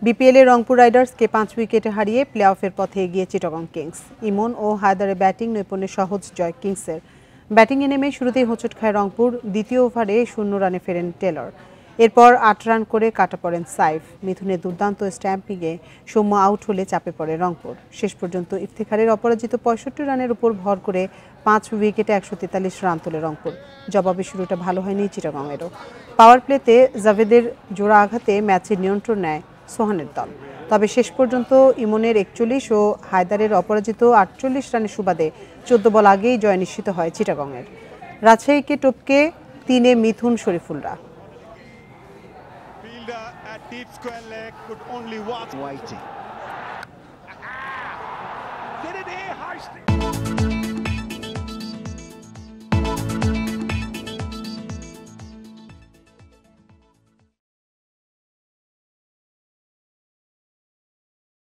বিপিএলে রংপুর রাইডার্সকে 5 উইকেটে হারিয়ে প্লে অফের পথে এগিয়ে চিটাগং কিংস। ইমন ও হায়দারের ব্যাটিং নৈপুণ্যে সহজ জয় কিংসের। ব্যাটিংয়ে নেমে শুরুতেই হোঁচট খায় রংপুর। দ্বিতীয় ওভারে 0 রানে ফেরেন টেলর। এরপর 8 রান করে কাটা পড়েন সাইফ। মিথুনের দুর্দান্ত স্ট্যাম্পিংয়ে সৌম্য আউট হলে চাপে পড়ে রংপুর। শেষ পর্যন্ত ইফতেখারের অপরাজিত 65 রানের উপর ভর করে 5 উইকেটে 143 রান তোলে রংপুর। জবাবে শুরুটা ভালো হয়নি চিটাগংয়েরও। পাওয়ার প্লেতে জাভেদের জোড়া আঘাতে ম্যাচের নিয়ন্ত্রণ নেয় সোহানের দল। তবে শেষ পর্যন্ত ইমনের 41 ও হায়দারের অপরাজিত 48 রানের সুবাদে 14 বল আগেই জয় নিশ্চিত হয় চিটাগংয়ের। রাজশাহীকে টপকে 3-এ মিথুন শরীফুলরা। At deep square leg could only watch. Waiting. Did it here,